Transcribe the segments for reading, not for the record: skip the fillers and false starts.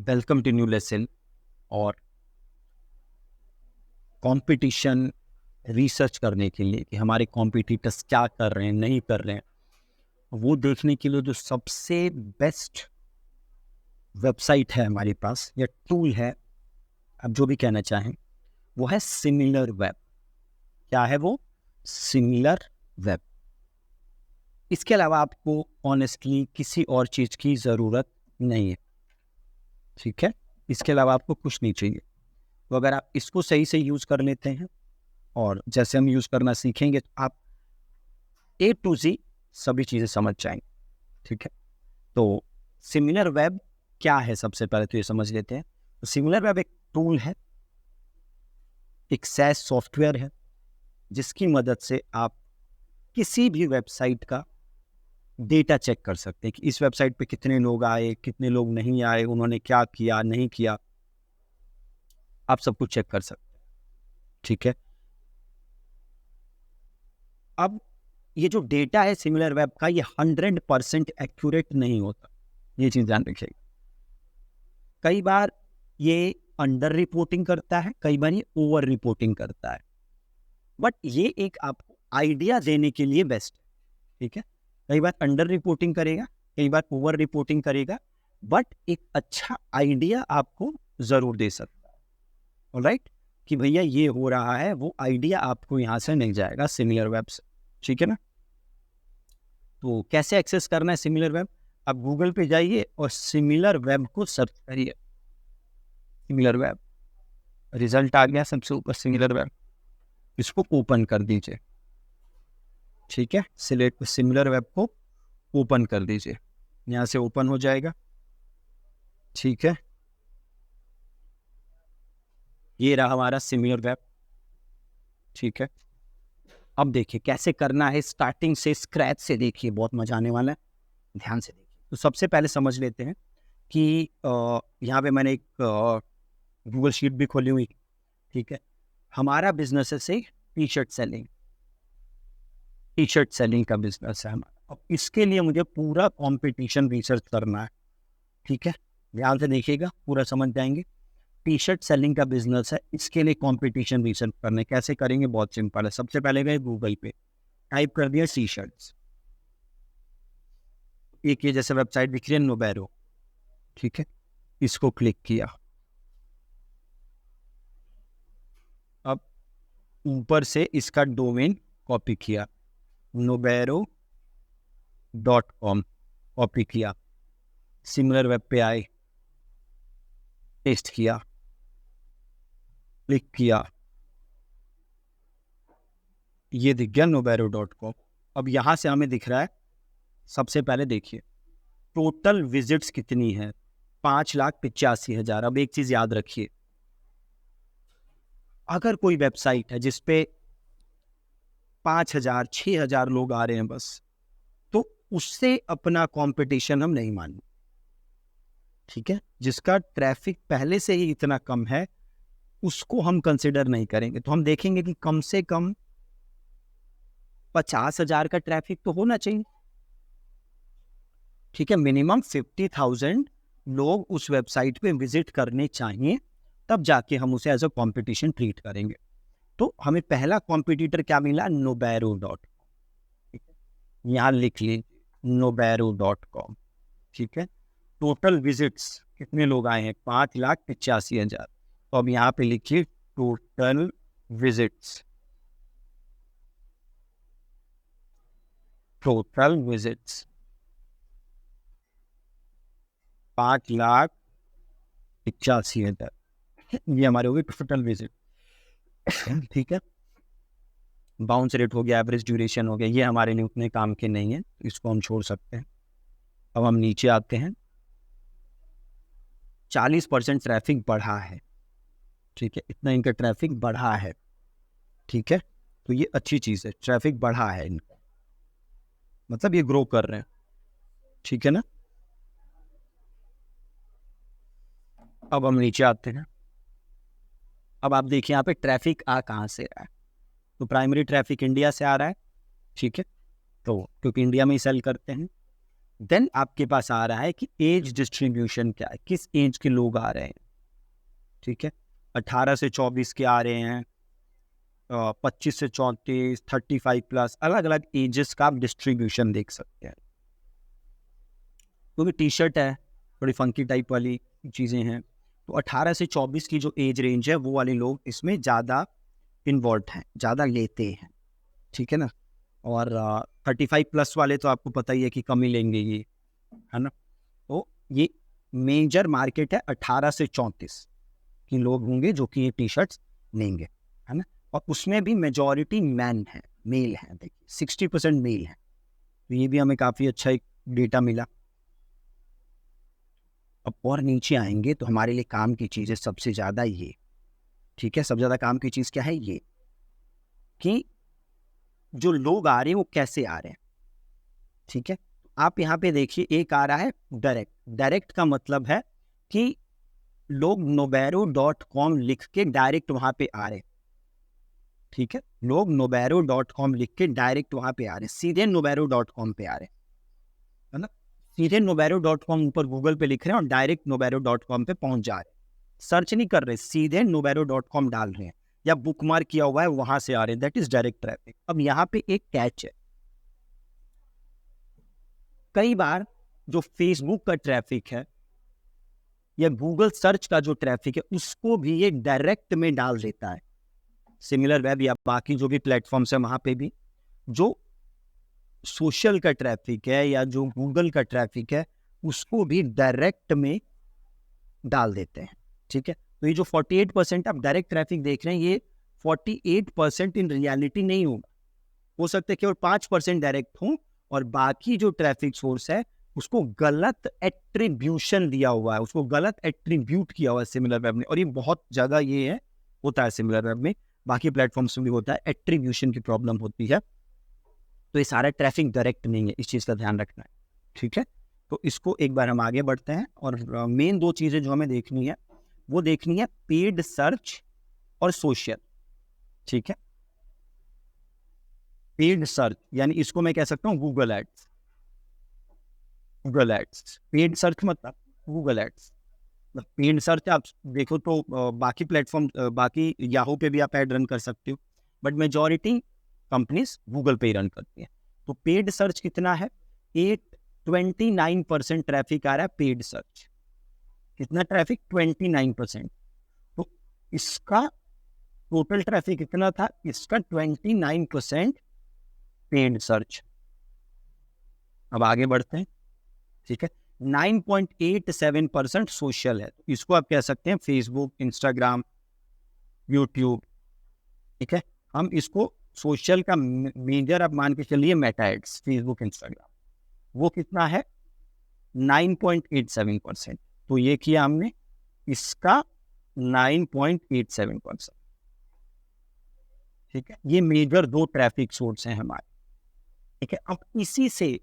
Welcome to new lesson. और competition research करने के लिए कि हमारे कॉम्पिटिटर्स क्या कर रहे हैं, नहीं कर रहे हैं, वो देखने के लिए जो सबसे बेस्ट वेबसाइट है हमारे पास या टूल है, आप जो भी कहना चाहें, वो है सिमिलर वेब। क्या है वो? Similar web. इसके अलावा आपको ऑनेस्टली किसी और चीज़ की ज़रूरत नहीं है, ठीक है? इसके अलावा आपको कुछ नहीं चाहिए। तो अगर आप इसको सही से यूज़ कर लेते हैं और जैसे हम यूज़ करना सीखेंगे तो आप A to Z सभी चीज़ें समझ जाएंगे, ठीक है? तो सिमिलर वेब क्या है, सबसे पहले तो ये समझ लेते हैं। तो सिमिलर वेब एक टूल है, एक SaaS सॉफ्टवेयर है, जिसकी मदद से आप किसी भी वेबसाइट का डेटा चेक कर सकते हैं कि इस वेबसाइट पे कितने लोग आए, कितने लोग नहीं आए, उन्होंने क्या किया, नहीं किया, आप सब कुछ चेक कर सकते हैं, ठीक है? अब ये जो डेटा है सिमिलर वेब का, ये 100% एक्यूरेट नहीं होता, ये चीज़ ध्यान रखिएगा। कई बार ये अंडर रिपोर्टिंग करता है, कई बार ये ओवर रिपोर्टिंग करता है, बट ये एक आपको आइडिया देने के लिए बेस्ट है, ठीक है? कई बार अंडर रिपोर्टिंग करेगा, कई बार ओवर रिपोर्टिंग करेगा, बट एक अच्छा आइडिया आपको ज़रूर दे सकता है। ऑलराइट, कि भैया ये हो रहा है, वो आइडिया आपको यहाँ से मिल जाएगा सिमिलर वेब से, ठीक है ना? तो कैसे एक्सेस करना है सिमिलर वेब? आप गूगल पे जाइए और सिमिलर वेब को सर्च करिए। सिमिलर वेब, रिजल्ट आ गया सबसे ऊपर सिमिलर वेब, इसको ओपन कर दीजिए, ठीक है? सिलेक्ट सिमिलर वेब को ओपन कर दीजिए, यहाँ से ओपन हो जाएगा, ठीक है? ये रहा हमारा सिमिलर वेब, ठीक है? अब देखिए कैसे करना है, स्टार्टिंग से, स्क्रैच से देखिए, बहुत मजा आने वाला है, ध्यान से देखिए। तो सबसे पहले समझ लेते हैं कि यहाँ पे मैंने एक गूगल शीट भी खोली हुई, ठीक है? हमारा बिजनेस है से टी शर्ट सेलिंग का बिजनेस है हमारा। अब इसके लिए मुझे पूरा कंपटीशन रिसर्च करना है, ठीक है? ध्यान से देखिएगा, पूरा समझ जाएंगे। टी शर्ट सेलिंग का बिजनेस है, इसके लिए कंपटीशन रिसर्च करने कैसे करेंगे? बहुत सिंपल है। सबसे पहले गए गूगल पे, टाइप कर दिया टी शर्ट्स, एक ये जैसे वेबसाइट दिख रही है नोबेरो, ठीक है? इसको क्लिक किया। अब ऊपर से इसका डोमेन कॉपी किया, nobero.com कॉपी किया, सिमिलर वेब पे आए, पेस्ट किया, क्लिक किया, ये दिख गया nobero.com। अब यहाँ से हमें दिख रहा है, सबसे पहले देखिए टोटल विजिट्स कितनी है, 5,85,000। अब एक चीज याद रखिए, अगर कोई वेबसाइट है जिसपे 5,000 6,000 लोग आ रहे हैं बस, तो उससे अपना कंपटीशन हम नहीं मानेंगे, ठीक है? जिसका ट्रैफिक पहले से ही इतना कम है, उसको हम कंसिडर नहीं करेंगे। तो हम देखेंगे कि कम से कम 50,000 का ट्रैफिक तो होना चाहिए, ठीक है? मिनिमम 50,000 लोग उस वेबसाइट पे विजिट करने चाहिए, तब जाके हम उसे एज अ कंपटीशन ट्रीट करेंगे। तो हमें पहला कॉम्पिटिटर क्या मिला? nobero.com, यहाँ लिख लीजिए nobero.com, ठीक है? टोटल विजिट्स कितने लोग आए हैं? 5,85,000। तो अब यहाँ पे लिखिए टोटल विजिट्स, टोटल विजिट्स 5,85,000, ये हमारे हो गए टोटल विजिट, ठीक है? बाउंस रेट हो गया, एवरेज ड्यूरेशन हो गया, ये हमारे लिए उतने काम के नहीं है, इसको हम छोड़ सकते हैं। अब हम नीचे आते हैं, 40% ट्रैफिक बढ़ा है, ठीक है? इतना इनका ट्रैफिक बढ़ा है, ठीक है? तो ये अच्छी चीज़ है, ट्रैफिक बढ़ा है इनका, मतलब ये ग्रो कर रहे हैं, ठीक है ना? अब हम नीचे आते हैं, अब आप देखिए यहाँ पे ट्रैफिक आ कहाँ से रहा है? तो प्राइमरी ट्रैफिक इंडिया से आ रहा है, ठीक है? तो क्योंकि इंडिया में ही सेल करते हैं, देन आपके पास आ रहा है कि एज डिस्ट्रीब्यूशन क्या है, किस एज के लोग आ रहे हैं, ठीक है। 18 से 24 के आ रहे हैं, 25 से 34, 35 प्लस, अलग अलग एजेस का आप डिस्ट्रीब्यूशन देख सकते हैं। क्योंकि टी शर्ट है, थोड़ी फंकी टाइप वाली चीज़ें हैं, तो 18 से 24 की जो एज रेंज है वो वाले लोग इसमें ज़्यादा इन्वॉल्व हैं, ज़्यादा लेते हैं, ठीक है ना। और 35 प्लस वाले तो आपको पता ही है कि कम ही लेंगे ये, है ना। तो ये मेजर मार्केट है 18 से 34 कि लोग होंगे जो कि ये टी शर्ट्स लेंगे, है ना। और उसमें भी मेजॉरिटी मैन है, मेल है, देखिए 60% मेल है, तो ये भी हमें काफ़ी अच्छा एक डेटा मिला। अब और नीचे आएंगे तो हमारे लिए काम की चीज़ है सबसे ज़्यादा ये, ठीक है। सबसे ज़्यादा काम की चीज़ क्या है, ये कि जो लोग आ रहे हैं वो कैसे आ रहे हैं, ठीक है। आप यहाँ पे देखिए, एक आ रहा है डायरेक्ट। डायरेक्ट का मतलब है कि लोग nobero.com लिख के डायरेक्ट वहां पे आ रहे, ठीक है। लोग nobero.com लिख के डायरेक्ट वहां पे आ रहे, सीधे nobero.com पे आ रहे, है ना। सीधे nobero.com ऊपर गूगल पे लिख रहे हैं और डायरेक्ट nobero.com पे पहुंच जा रहे, सर्च नहीं कर रहे, सीधे nobero.com डाल रहे हैं या बुक मार्क किया हुआ है वहां से आ रहे हैं, दैट इज डायरेक्ट ट्रैफिक। अब यहाँ पे एक कैच है, कई बार जो फेसबुक का ट्रैफिक है या गूगल सर्च का जो ट्रैफिक है उसको भी ये डायरेक्ट में डाल देता है। सिमिलर वेब या बाकी जो भी प्लेटफॉर्म्स है वहां पे भी जो सोशल का ट्रैफिक है या जो गूगल का ट्रैफिक है उसको भी डायरेक्ट में डाल देते हैं, ठीक है। तो ये जो 48% आप डायरेक्ट ट्रैफिक देख रहे हैं, ये 48% इन रियलिटी नहीं होगा, हो सकता है केवल 5% डायरेक्ट हो और बाकी जो ट्रैफिक सोर्स है उसको गलत एट्रीब्यूशन दिया हुआ है, उसको गलत एट्रीब्यूट किया हुआ है सिमिलर वेब ने। और ये बहुत ज़्यादा ये है, होता है सिमिलर वेब में, बाकी प्लेटफॉर्म्स में भी होता है, एट्रीब्यूशन की प्रॉब्लम होती है। तो ये सारा ट्रैफिक डायरेक्ट नहीं है, इस चीज़ का ध्यान रखना है, ठीक है। तो इसको एक बार हम आगे बढ़ते हैं और मेन दो चीज़ें जो हमें देखनी है वो देखनी है पेड सर्च और सोशल, ठीक है। पेड सर्च यानी इसको मैं कह सकता हूँ Google ads. Google ads paid search मतलब गूगल एड्स। पेड सर्च आप देखो तो बाकी प्लेटफॉर्म, बाकी याहू पे भी आप ऐड रन कर सकते हो, बट मेजॉरिटी कंपनीज गूगल पे ही रन करती है। तो पेड सर्च कितना है, 29% ट्रैफिक आ रहा है पेड सर्च। कितना ट्रैफिक, 29%। तो इसका टोटल ट्रैफिक कितना था, इसका 29% पेड सर्च। अब आगे बढ़ते हैं, ठीक है। 9.87% सोशल है, इसको आप कह सकते हैं फेसबुक, इंस्टाग्राम, यूट्यूब, ठीक है। हम इसको सोशल का मेजर आप मान के चलिए मेटा एड्स, फेसबुक, इंस्टाग्राम, वो कितना है 9.87%। तो ये किया हमने, इसका 9.87%, ठीक है। ये मेजर दो ट्रैफिक सोर्स हैं हमारे, ठीक है। अब इसी से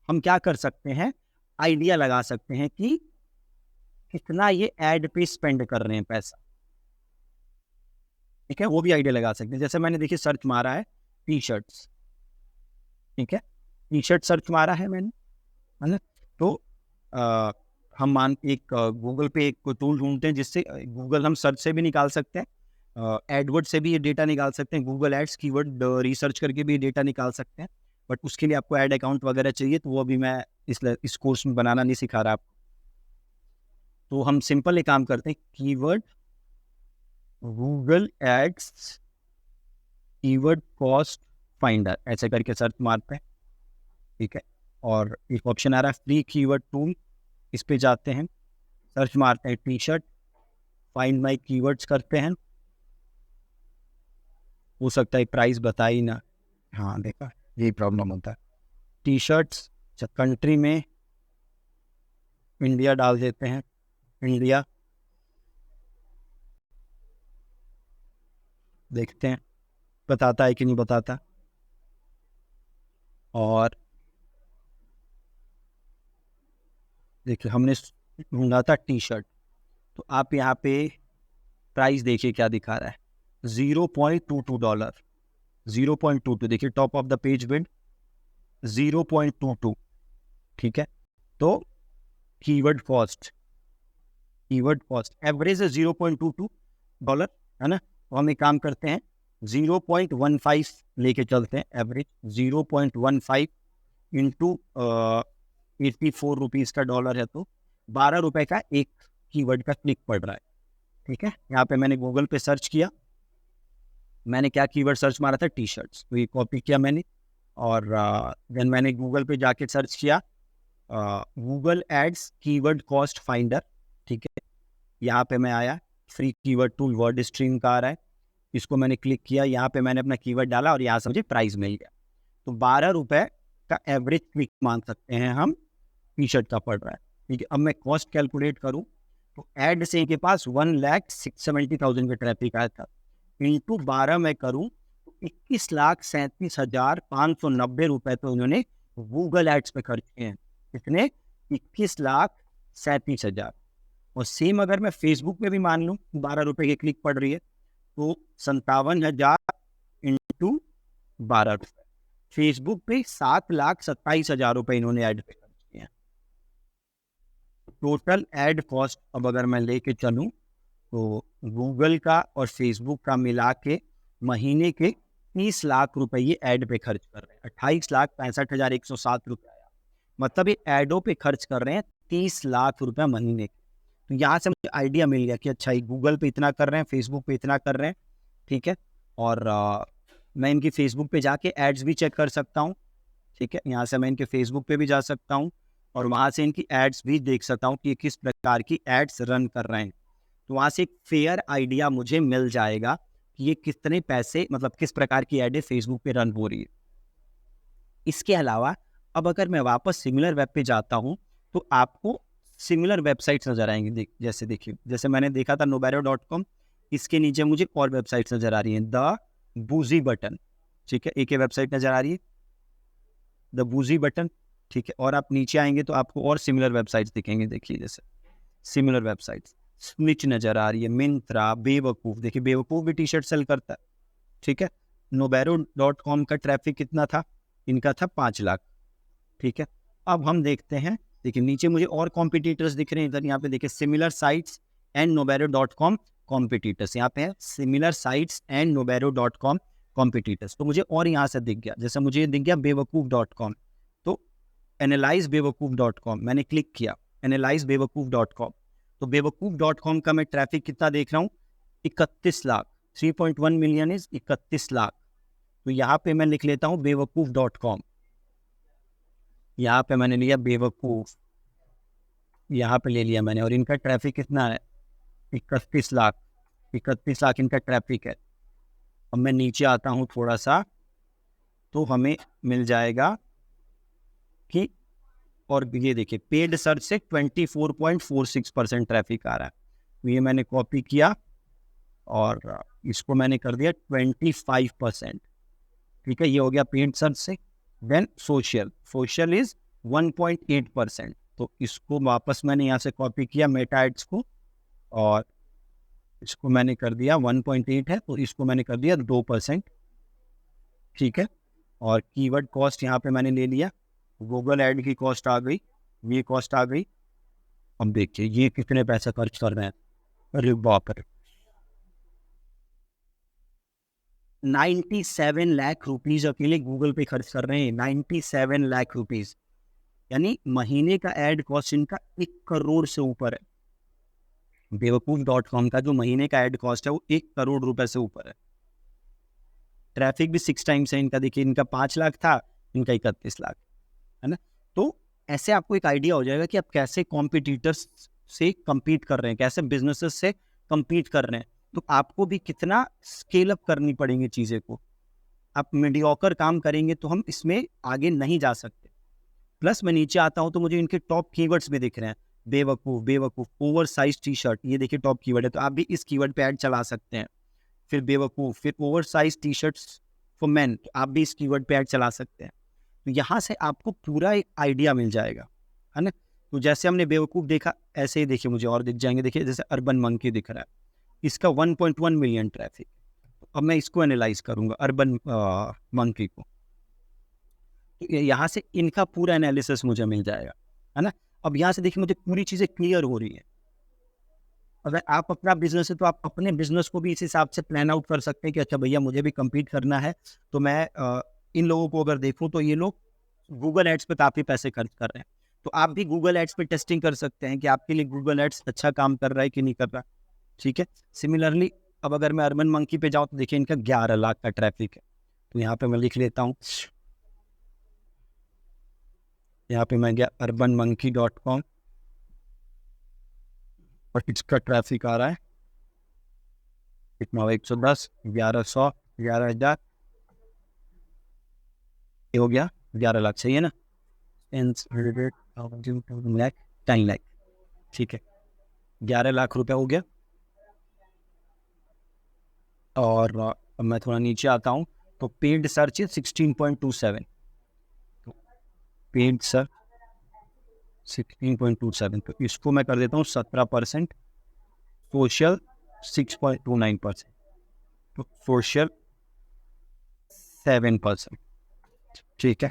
हम क्या कर सकते हैं, आइडिया लगा सकते हैं कि कितना ये एड पे स्पेंड कर रहे हैं पैसा, ठीक है। वो भी आइडिया लगा सकते हैं। जैसे मैंने देखिए सर्च मारा है टी शर्ट्स, ठीक है, टी शर्ट सर्च मारा है मैंने, है ना। तो हम मान एक गूगल पे एक टूल ढूंढते हैं जिससे गूगल हम सर्च से भी निकाल सकते हैं, एडवर्ड से भी ये डेटा निकाल सकते हैं, गूगल एड्स कीवर्ड रिसर्च करके भी डेटा निकाल सकते हैं। बट उसके लिए आपको ऐड अकाउंट वगैरह चाहिए, तो वो अभी मैं इस कोर्स में बनाना नहीं सिखा रहा आपको। तो हम सिंपल एक काम करते हैं, keyword Google ads keyword cost finder ऐसे करके सर्च मारते हैं, ठीक है। और एक ऑप्शन आ रहा है फ्री कीवर्ड टूल, इस पे जाते हैं, सर्च मारते हैं T shirt, find my keywords करते हैं, हो सकता है प्राइस बता ही ना, हाँ देखा, यही प्रॉब्लम होता है। टी शर्ट्स कंट्री में इंडिया डाल देते हैं, इंडिया, देखते हैं बताता है कि नहीं बताता। और देखिए हमने ढूंढा था टी शर्ट, तो आप यहाँ पे प्राइस देखिए क्या दिखा रहा है, $0.22, 0.22, देखिए top of the page bid 0.22, ठीक है। तो कीवर्ड कॉस्ट एवरेज है $0.22, है ना। तो हम एक काम करते हैं, 0.15 लेके चलते हैं एवरेज। 0.15 इंटू 84 रुपीज़ का डॉलर है, तो 12 रुपए का एक कीवर्ड का क्लिक पड़ रहा है। ठीक है, यहाँ पे मैंने गूगल पे सर्च किया, मैंने क्या कीवर्ड सर्च मारा था, टी शर्ट्स, तो ये कॉपी किया मैंने। और देन मैंने गूगल पे जाके सर्च किया Google ads keyword cost finder. ठीक है, यहाँ पे मैं आया, free keyword tool WordStream का आ रहा है, इसको मैंने क्लिक किया, यहाँ पे मैंने अपना कीवर्ड डाला और यहाँ से मुझे प्राइस मिल गया। तो 12 रुपए का एवरेज क्लिक मान सकते हैं हम, टी शर्ट का पड़ रहा है। ठीक है, अब मैं कॉस्ट कैलकुलेट करूँ तो एड से इनके पास 1,670,000 का ट्रैफिक आया था, इंटू 12 में करूँ तो 21,37,590 रुपए तो उन्होंने गूगल एड्स पे खर्च किए हैं। कितने? 21,37,000। और सेम अगर मैं फेसबुक पे भी मान लूँ, 12 रुपए की क्लिक पड़ रही है, तो 57,000 इंटू 12 रुपए, फेसबुक पे 7,27,000 रुपए इन्होंने ऐड पे खर्च किए हैं। टोटल ऐड कॉस्ट अब अगर मैं लेके चलूँ तो गूगल का और फेसबुक का मिला के महीने के 30 लाख रुपए ये ऐड पे खर्च कर रहे हैं। 28,65,107 रुपये आया, मतलब ये ऐडों पे खर्च कर रहे हैं 30 लाख रुपए महीने के। तो यहाँ से मुझे आइडिया मिल गया कि अच्छा, ये गूगल पे इतना कर रहे हैं, फेसबुक पे इतना कर रहे हैं। ठीक है, और मैं इनकी फेसबुक पे जाके एड्स भी चेक कर सकता हूँ। ठीक है, यहाँ से मैं इनके फेसबुक पे भी जा सकता हूँ और वहाँ से इनकी एड्स भी देख सकता हूँ कि किस प्रकार की एड्स रन कर रहे हैं। तो वहाँ से एक फेयर आइडिया मुझे मिल जाएगा कि ये कितने पैसे, मतलब किस प्रकार की एडें फेसबुक पे रन हो रही है। इसके अलावा अब अगर मैं वापस सिमिलर वेब पे जाता हूँ तो आपको सिमिलर वेबसाइट्स नज़र आएंगी। जैसे देखिए, जैसे मैंने देखा था nobero.com, इसके नीचे मुझे और वेबसाइट्स नज़र आ रही हैं, द बूजी बटन। ठीक है, एक ही वेबसाइट नज़र आ रही है, द बूजी बटन। ठीक है, और आप नीचे आएंगे तो आपको और सिमिलर वेबसाइट्स दिखेंगे। देखिए, जैसे सिमिलर वेबसाइट्स, स्निच नज़र आ रही है, मिंत्रा, बेवकूफ़। देखिए, बेवकूफ़ भी टी शर्ट सेल करता है। ठीक है, nobero.com का ट्रैफिक कितना था, इनका था 5 लाख। ठीक है, अब हम देखते हैं, देखिए नीचे मुझे और कॉम्पिटिटर्स दिख रहे हैं इधर। यहाँ पे देखिए, similar sites and nobero.com competitors, यहाँ पे है similar sites and nobero.com competitors. तो मुझे और यहाँ से दिख गया, जैसे मुझे ये दिख गया बेवकूफ़.com, तो एनालाइज बेवकूफ़.com मैंने क्लिक किया, एनालाइज बेवकूफ़.com। तो बेवकूफ़.com का मैं ट्रैफिक कितना देख रहा हूँ, 31 लाख। 3.1 million is 31 lakh. तो यहाँ पे मैं लिख लेता हूँ बेवकूफ़.com, यहाँ पे मैंने लिया बेवकूफ़, यहाँ पे ले लिया मैंने, और इनका ट्रैफिक कितना है, 31 लाख। 31 लाख इनका ट्रैफिक है। अब मैं नीचे आता हूँ थोड़ा सा, तो हमें मिल जाएगा कि, और ये देखिए पेड सर्च से 24.46% ट्रैफिक आ रहा है। तो ये मैंने कॉपी किया और इसको मैंने कर दिया 25%। ठीक है, ये हो गया पेड सर्च से। देन सोशल इज 1.8%, तो इसको वापस मैंने यहाँ से कॉपी किया मेटा एड्स को, और इसको मैंने कर दिया 1.8 है, तो इसको मैंने कर दिया 2%। ठीक है, और कीवर्ड कॉस्ट यहाँ पे मैंने ले लिया, गूगल ऐड की कॉस्ट आ गई, ये कॉस्ट आ गई। अब देखिए ये कितने पैसे खर्च कर रहे हैं, अरे बाप रे, 97 लाख रुपीज अकेले गूगल पे खर्च कर रहे हैं। 97 लाख रुपीज, यानी महीने का एड कॉस्ट इनका 1 करोड़ से ऊपर है। बेवकूफ़.com का जो महीने का एड कॉस्ट है वो 1 करोड़ रुपए से ऊपर है। ट्रैफिक भी 6 टाइम्स है इनका। देखिए, इनका 5 लाख था, इनका 31 लाख, है ना। तो ऐसे आपको एक आइडिया हो जाएगा कि आप कैसे कॉम्पिटिटर्स से compete कर रहे हैं, कैसे बिजनेसेस से compete कर रहे हैं। तो आपको भी कितना स्केल अप करनी पड़ेंगी चीज़ें को। आप मीडियोकर काम करेंगे तो हम इसमें आगे नहीं जा सकते। प्लस मैं नीचे आता हूँ तो मुझे इनके टॉप कीवर्ड्स भी दिख रहे हैं, बेवकूफ़, ओवर साइज टी शर्ट, ये देखिए टॉप कीवर्ड है, तो आप भी इस कीवर्ड पे ऐड चला सकते हैं। फिर बेवकूफ़, फिर over size T shirts for man, तो आप भी इस कीवर्ड पे ऐड चला सकते हैं। तो यहाँ से आपको पूरा एक आइडिया मिल जाएगा, है ना। तो जैसे हमने बेवकूफ़ देखा, ऐसे ही देखिए मुझे और दिख जाएंगे। देखिए, जैसे अर्बन मंकी दिख रहा है, इसका 1.1 मिलियन ट्रैफिक। अब मैं इसको एनालाइज करूँगा, अर्बन मंकी को। तो यहाँ से इनका पूरा एनालिसिस मुझे मिल जाएगा, है ना। अब यहाँ से देखिए मुझे पूरी चीज़ें क्लियर हो रही है। अगर आप अपना बिजनेस है तो आप अपने बिजनेस को भी इस हिसाब से प्लान आउट कर सकते हैं कि अच्छा भैया मुझे भी कम्पीट करना है, तो मैं इन लोगों को अगर देखूँ तो ये लोग गूगल एड्स पे काफ़ी पैसे खर्च कर रहे हैं, तो आप भी गूगल एड्स पे टेस्टिंग कर सकते हैं कि आपके लिए गूगल एड्स अच्छा काम कर रहा है कि नहीं कर रहा। ठीक है। सिमिलरली अब अगर मैं अर्बन मंकी पे जाऊँ तो देखिए इनका 11 लाख का ट्रैफिक है, तो यहाँ पे मैं लिख लेता हूँ, यहाँ पे मैं गया urbanmonkey.com और इसका ट्रैफिक आ रहा है कितना, 110, 1100, 11,000, ये हो गया 11 लाख, सही है ना। 10 लाख, ठीक है, 11 लाख रुपया हो गया। और अब मैं थोड़ा नीचे आता हूँ तो पेड सर्च 16.27, तो पेड सर्च 16.27, तो इसको मैं कर देता हूँ 17%, सोशल 6.29%, तो सोशल 7%, ठीक है।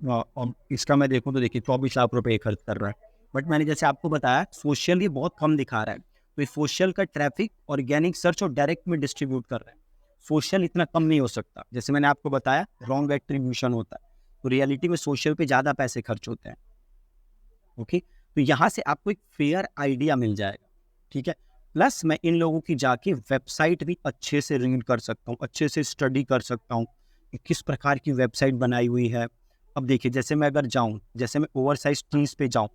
अब इसका मैं देखूँ तो देखिए 24 लाख रुपए खर्च कर रहा है, बट मैंने जैसे आपको बताया सोशल ये बहुत कम दिखा रहा है, तो ये सोशल का ट्रैफिक ऑर्गेनिक सर्च और डायरेक्ट में डिस्ट्रीब्यूट कर रहा है। सोशल इतना कम नहीं हो सकता, जैसे मैंने आपको बताया रॉन्ग एट्रीब्यूशन होता है, तो रियलिटी में सोशल पे ज़्यादा पैसे खर्च होते हैं। ओके, तो यहाँ से आपको एक फेयर आइडिया मिल जाएगा, ठीक है। प्लस मैं इन लोगों की जाके वेबसाइट भी अच्छे से रीड कर सकता हूँ, अच्छे से स्टडी कर सकता हूँ कि किस प्रकार की वेबसाइट बनाई हुई है। अब देखिए जैसे मैं अगर जाऊँ, जैसे मैं ओवरसाइज टीम्स पे जाऊँ,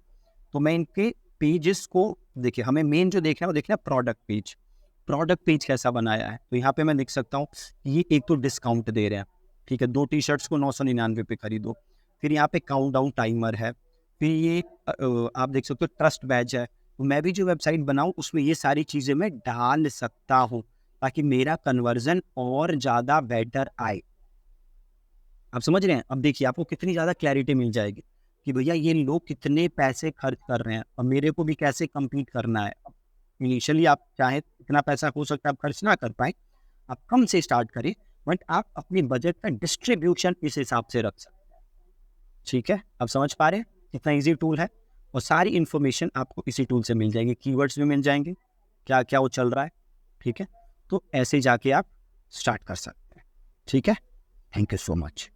तो मैं इनके पेजेस को देखिए, हमें मेन जो देखना है वो देखना है प्रोडक्ट पेज। प्रोडक्ट पेज कैसा बनाया है, तो यहाँ पे मैं देख सकता हूँ ये एक तो डिस्काउंट दे रहे हैं, ठीक है, 2 टी-शर्ट्स को 999 पे खरीदो। फिर यहाँ पे काउंट डाउन टाइमर है, फिर ये आप देख सकते हो ट्रस्ट बैच है। तो मैं भी जो वेबसाइट बनाऊँ उसमें ये सारी चीज़ें मैं डाल सकता हूँ ताकि मेरा कन्वर्जन और ज़्यादा बेटर आए। आप समझ रहे हैं। अब देखिए आपको कितनी ज़्यादा क्लैरिटी मिल जाएगी कि भैया ये लोग कितने पैसे खर्च कर रहे हैं और मेरे को भी कैसे कम्पीट करना है। इनिशियली आप चाहे इतना पैसा हो सकता है आप खर्च ना कर पाए, आप कम से स्टार्ट करें, बट आप अपनी बजट का डिस्ट्रीब्यूशन इस हिसाब से रख सकते हैं। ठीक है, आप समझ पा रहे हैं कितना ईजी टूल है, और सारी इन्फॉर्मेशन आपको इसी टूल से मिल जाएगी, कीवर्ड्स भी मिल जाएंगे, क्या क्या वो चल रहा है। ठीक है, तो ऐसे जाके आप स्टार्ट कर सकते हैं। ठीक है, थैंक यू सो मच।